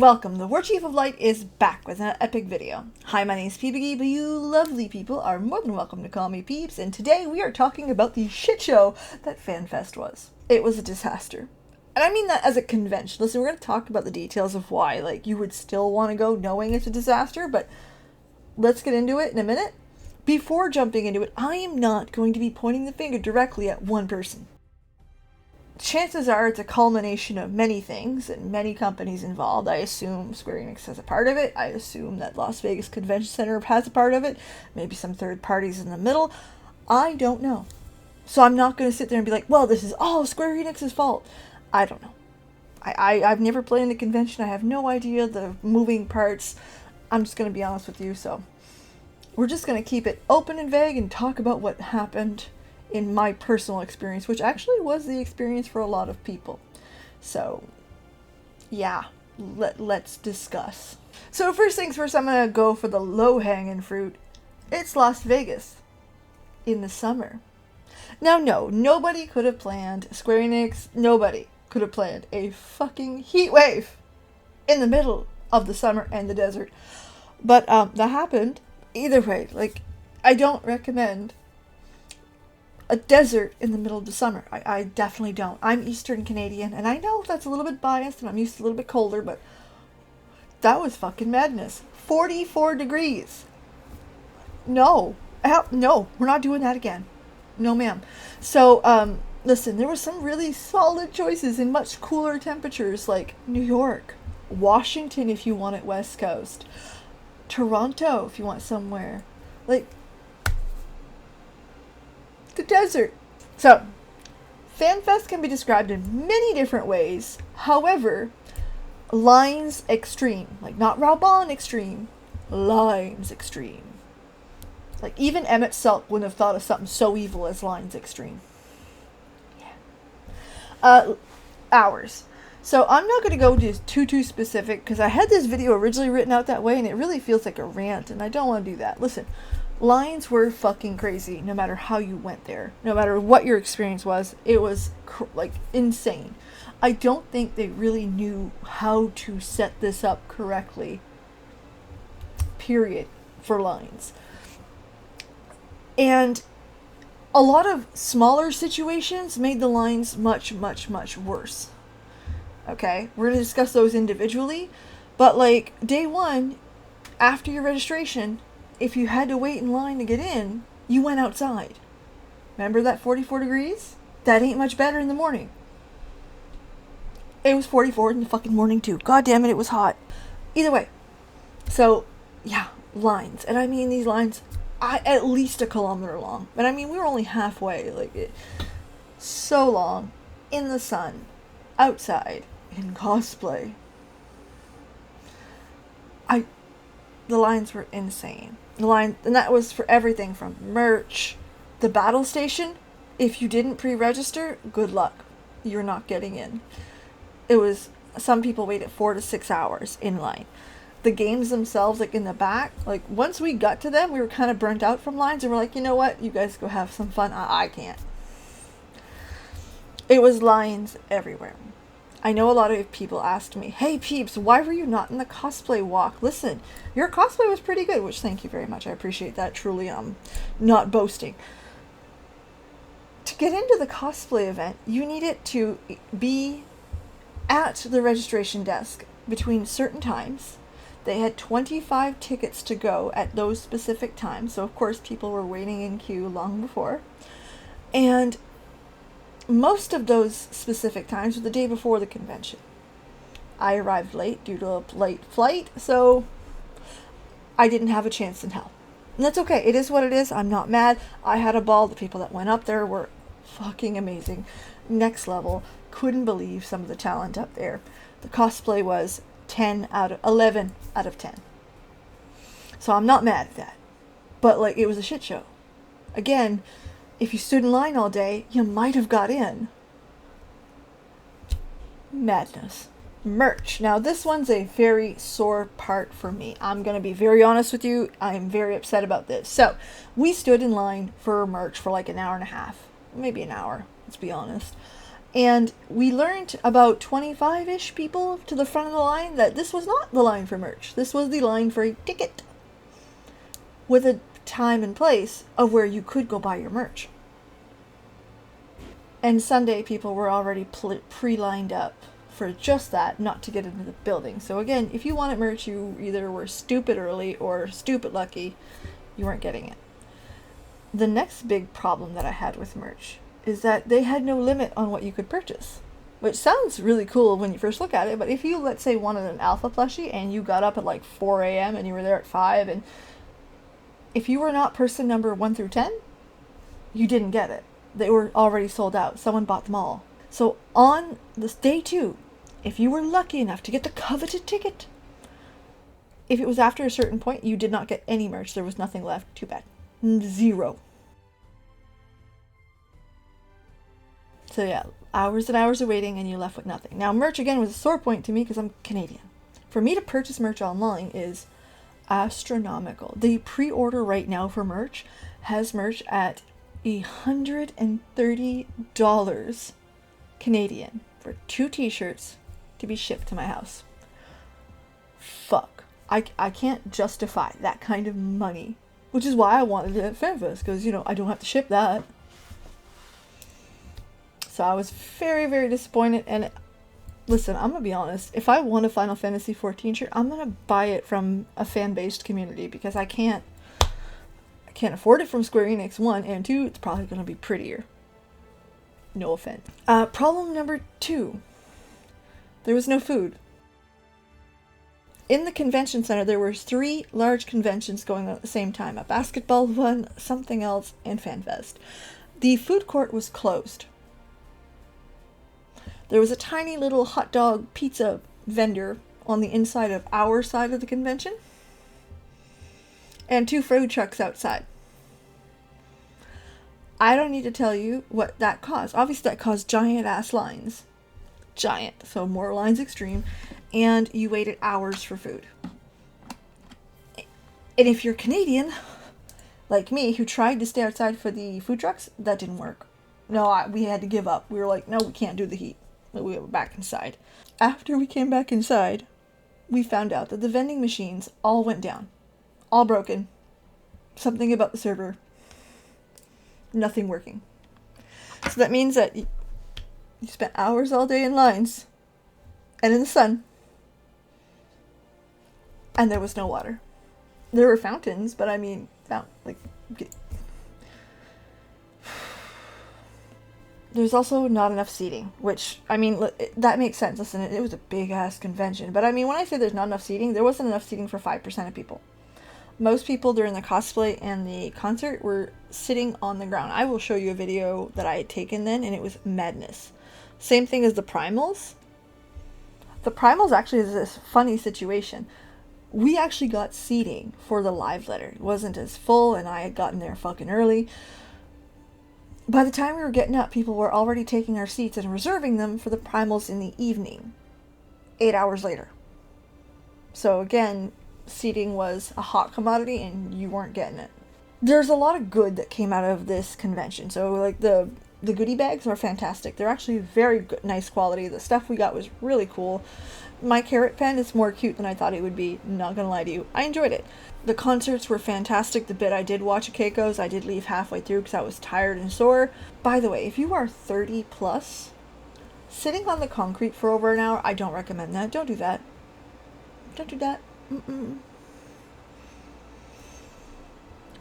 Welcome, the War Chief of Light is back with an epic video. Hi, my name is Peepy, but you lovely people are more than welcome to call me Peeps, and today we are talking about the shit show that FanFest was. It was a disaster. And I mean that as a convention. Listen, we're going to talk about the details of why, you would still want to go knowing it's a disaster, but let's get into it in a minute. Before jumping into it, I am not going to be pointing the finger directly at one person. Chances are it's a culmination of many things and many companies involved. I assume Square Enix has a part of it. I assume that Las Vegas Convention Center has a part of it. Maybe some third parties in the middle. I don't know. So I'm not going to sit there and be like, well, this is all Square Enix's fault. I don't know. I've never played in a convention. I have no idea the moving parts. I'm just going to be honest with you. So we're just going to keep it open and vague and talk about what happened in my personal experience, which actually was the experience for a lot of people. So, yeah, let's discuss. So first things first, I'm going to go for the low-hanging fruit. It's Las Vegas in the summer. Now, no, nobody could have planned, Square Enix, nobody could have planned a fucking heat wave in the middle of the summer and the desert. But that happened. Either way, I don't recommend a desert in the middle of the summer. I definitely don't. I'm Eastern Canadian, and I know that's a little bit biased, and I'm used to a little bit colder, but that was fucking madness. 44 degrees. No. No, we're not doing that again. No, ma'am. So, listen, there were some really solid choices in much cooler temperatures, like New York, Washington if you want it West Coast, Toronto if you want somewhere, the desert. So, FanFest can be described in many different ways. However, Lines Extreme, not Raubon Extreme, Lines Extreme. Even Emmett Selk wouldn't have thought of something so evil as Lines Extreme. Yeah. Hours. So I'm not going to go too specific because I had this video originally written out that way and it really feels like a rant and I don't want to do that. Listen. Lines were fucking crazy no matter how you went there. No matter what your experience was, it was insane. I don't think they really knew how to set this up correctly. Period. For Lines. And a lot of smaller situations made the lines much, much, much worse. Okay? We're going to discuss those individually. But day one, after your registration, if you had to wait in line to get in, you went outside. Remember that 44 degrees? That ain't much better in the morning. It was 44 in the fucking morning too. God damn it, it was hot. Either way. So, yeah, lines. And I mean these lines, at least a kilometer long. But I mean, we were only halfway. So long. In the sun. Outside. In cosplay. The lines were insane. And that was for everything from merch, the battle station. If you didn't pre-register, good luck. You're not getting in. It was, some people waited 4 to 6 hours in line. The games themselves, in the back, once we got to them, we were kind of burnt out from lines and we're like, you know what? You guys go have some fun. I can't. It was lines everywhere. I know a lot of people asked me, hey Peeps, why were you not in the cosplay walk? Listen, your cosplay was pretty good, which thank you very much. I appreciate that. Truly, I'm not boasting. To get into the cosplay event, you needed to be at the registration desk between certain times. They had 25 tickets to go at those specific times. So, of course, people were waiting in queue long before. And most of those specific times were the day before the convention. I arrived late due to a late flight, so I didn't have a chance in hell. And that's okay. It is what it is. I'm not mad. I had a ball. The people that went up there were fucking amazing. Next level. Couldn't believe some of the talent up there. The cosplay was 11 out of 10. So I'm not mad at that. But it was a shit show. Again, if you stood in line all day, you might have got in. Madness. Merch. Now, this one's a very sore part for me. I'm going to be very honest with you. I'm very upset about this. So, we stood in line for merch for an hour and a half. Maybe an hour, let's be honest. And we learned about 25-ish people to the front of the line that this was not the line for merch. This was the line for a ticket with a time and place of where you could go buy your merch. And Sunday, people were already pre-lined up for just that, not to get into the building. So again, if you wanted merch, you either were stupid early or stupid lucky. You weren't getting it. The next big problem that I had with merch is that they had no limit on what you could purchase, which sounds really cool when you first look at it, but if you, let's say, wanted an alpha plushie and you got up at like 4 a.m. and you were there at 5, and if you were not person number 1 through 10, you didn't get it. They were already sold out. Someone bought them all. So on this day 2, if you were lucky enough to get the coveted ticket, if it was after a certain point, you did not get any merch. There was nothing left. Too bad. 0. So yeah, hours and hours of waiting and you're left with nothing. Now merch again was a sore point to me because I'm Canadian. For me to purchase merch online is astronomical. The pre-order right now for merch has merch at $130 Canadian for 2 t-shirts to be shipped to my house. Fuck. I can't justify that kind of money, which is why I wanted it at FanFest, because, you know, I don't have to ship that. So I was very, very disappointed. And listen, I'm going to be honest. If I want a Final Fantasy XIV shirt, I'm going to buy it from a fan-based community, because I can't afford it from Square Enix, 1, and 2, it's probably going to be prettier. No offense. Problem number 2. There was no food. In the convention center, there were 3 large conventions going on at the same time. A basketball one, something else, and FanFest. The food court was closed. There was a tiny little hot dog pizza vendor on the inside of our side of the convention, and 2 food trucks outside. I don't need to tell you what that caused. Obviously, that caused giant ass lines. Giant. So more lines extreme. And you waited hours for food. And if you're Canadian, like me, who tried to stay outside for the food trucks, that didn't work. No, we had to give up. We were like, no, we can't do the heat. We were back inside. After we came back inside, we found out that the vending machines all went down. All broken. Something about the server. Nothing working. So that means that you spent hours all day in lines and in the sun, and there was no water. There were fountains, but I mean, there's also not enough seating, which, I mean, that makes sense. Listen, it was a big-ass convention, but I mean, when I say there's not enough seating, there wasn't enough seating for 5% of people. Most people during the cosplay and the concert were sitting on the ground. I will show you a video that I had taken then, and it was madness. Same thing as the Primals. The Primals actually is this funny situation. We actually got seating for the live letter. It wasn't as full, and I had gotten there fucking early. By the time we were getting up, people were already taking our seats and reserving them for the Primals in the evening. 8 hours later. So again, seating was a hot commodity and you weren't getting it. There's a lot of good that came out of this convention. So like the goodie bags are fantastic. They're actually very good, nice quality. The stuff we got was really cool. My carrot pen is more cute than I thought it would be. Not gonna lie to you. I enjoyed it. The concerts were fantastic. The bit I did watch at Keiko's, I did leave halfway through because I was tired and sore. By the way, if you are 30 plus, sitting on the concrete for over an hour, I don't recommend that. Don't do that. Don't do that.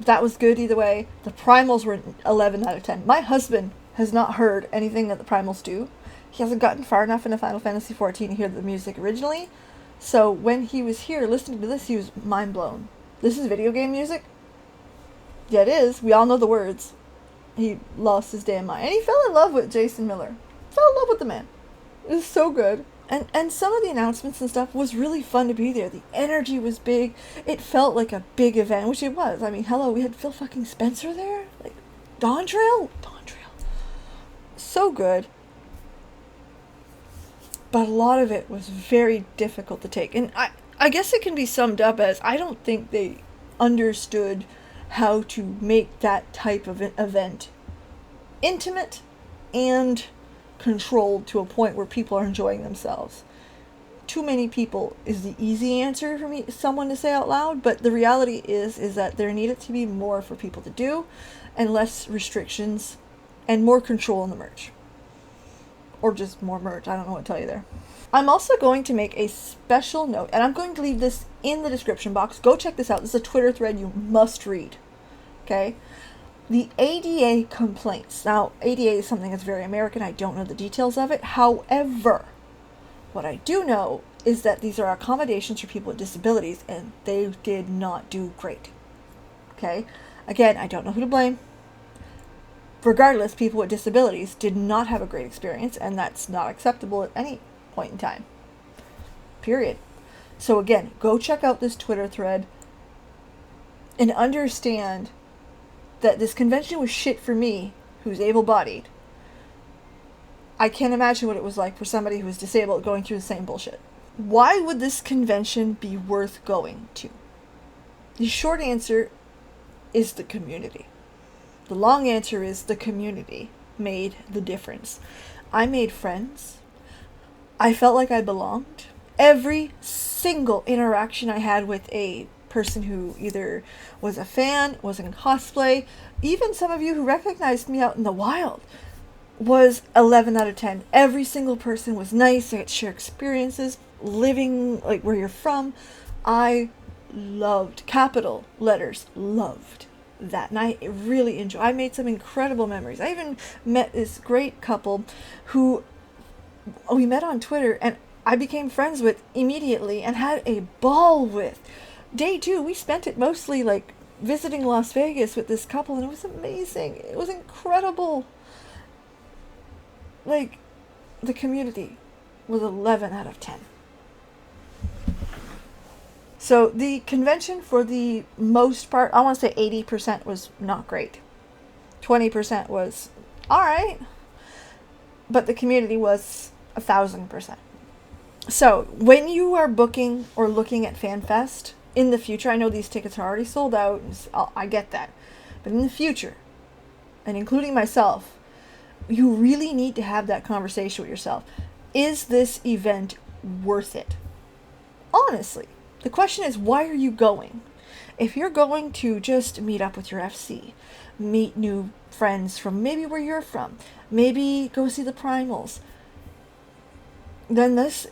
That was good either way. The Primals were 11 out of 10. My husband has not heard anything that the Primals do. He hasn't gotten far enough into Final Fantasy XIV to hear the music originally. So when he was here listening to this, he was mind blown. This is video game music? Yeah, it is. We all know the words. He lost his damn mind. And he fell in love with Jason Miller. Fell in love with the man. It was so good. And some of the announcements and stuff was really fun to be there. The energy was big. It felt like a big event, which it was. I mean, hello, we had Phil fucking Spencer there. Like, Dawn Trail. So good. But a lot of it was very difficult to take. And I guess it can be summed up as I don't think they understood how to make that type of an event intimate and controlled to a point where people are enjoying themselves. Too many people is the easy answer for someone to say out loud, but the reality is that there needed to be more for people to do, and less restrictions, and more control in the merch. Or just more merch, I don't know what to tell you there. I'm also going to make a special note, and I'm going to leave this in the description box. Go check this out. This is a Twitter thread you must read. Okay? The ADA complaints. Now, ADA is something that's very American. I don't know the details of it. However, what I do know is that these are accommodations for people with disabilities, and they did not do great. Okay? Again, I don't know who to blame. Regardless, people with disabilities did not have a great experience, and that's not acceptable at any point in time. Period. So again, go check out this Twitter thread and understand that this convention was shit for me, who's able-bodied. I can't imagine what it was like for somebody who was disabled going through the same bullshit. Why would this convention be worth going to? The short answer is the community. The long answer is the community made the difference. I made friends. I felt like I belonged. Every single interaction I had with a person who either was a fan, was in cosplay, even some of you who recognized me out in the wild, was 11 out of 10. Every single person was nice. I got to share experiences, living like where you're from. I loved, capital letters, loved that night. I really enjoyed. I made some incredible memories. I even met this great couple who we met on Twitter, and I became friends with immediately and had a ball with. Day 2, we spent it mostly like visiting Las Vegas with this couple, and it was amazing. It was incredible. Like, the community was 11 out of 10. So the convention, for the most part, I want to say 80% was not great. 20% was alright. But the community was 1,000%. So when you are booking or looking at FanFest in the future, I know these tickets are already sold out, and I get that. But in the future, and including myself, you really need to have that conversation with yourself. Is this event worth it? Honestly. The question is, why are you going? If you're going to just meet up with your FC, meet new friends from maybe where you're from, maybe go see the Primals, then this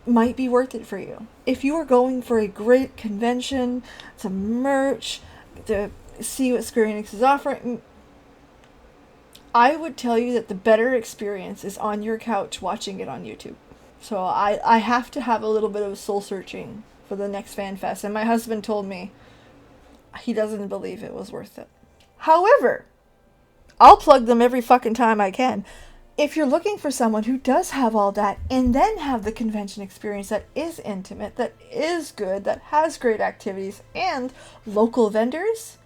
might be worth it for you. If you are going for a great convention, some merch, to see what Square Enix is offering, I would tell you that the better experience is on your couch watching it on YouTube. So I have to have a little bit of soul searching for the next FanFest, and my husband told me he doesn't believe it was worth it. However, I'll plug them every fucking time I can. If you're looking for someone who does have all that, and then have the convention experience that is intimate, that is good, that has great activities, and local vendors,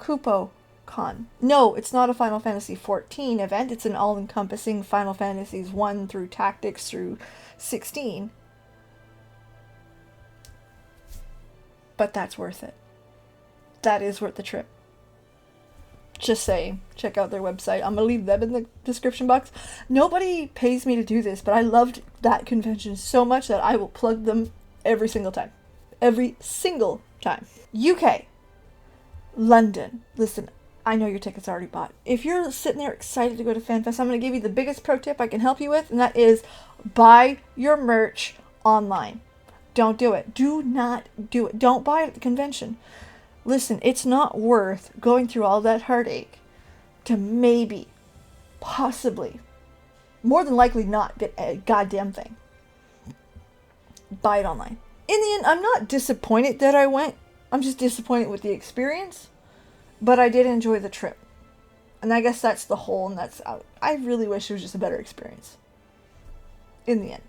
KupoCon. No, it's not a Final Fantasy XIV event. It's an all-encompassing Final Fantasies 1 through Tactics through 16. But that's worth it. That is worth the trip. Just saying. Check out their website. I'm going to leave them in the description box. Nobody pays me to do this, but I loved that convention so much that I will plug them every single time. Every single time. UK. London. Listen, I know your ticket's already bought. If you're sitting there excited to go to FanFest, I'm going to give you the biggest pro tip I can help you with, and that is buy your merch online. Don't do it. Do not do it. Don't buy it at the convention. Listen, it's not worth going through all that heartache to maybe, possibly, more than likely not get a goddamn thing. Buy it online. In the end, I'm not disappointed that I went. I'm just disappointed with the experience. But I did enjoy the trip. And I guess that's the whole, and that's out. I really wish it was just a better experience. In the end.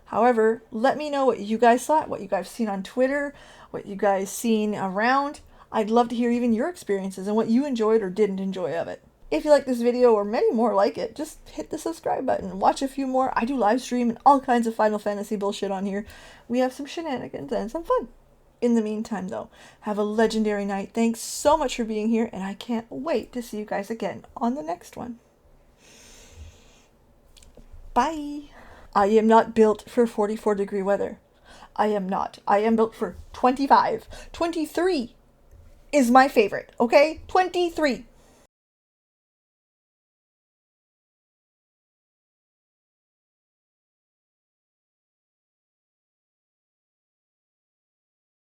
However, let me know what you guys thought, what you guys seen on Twitter, what you guys seen around. I'd love to hear even your experiences and what you enjoyed or didn't enjoy of it. If you like this video or many more like it, just hit the subscribe button. Watch a few more. I do live stream and all kinds of Final Fantasy bullshit on here. We have some shenanigans and some fun. In the meantime, though, have a legendary night. Thanks so much for being here, and I can't wait to see you guys again on the next one. Bye. I am not built for 44-degree weather. I am not. I am built for 25. 23 is my favorite, okay? 23.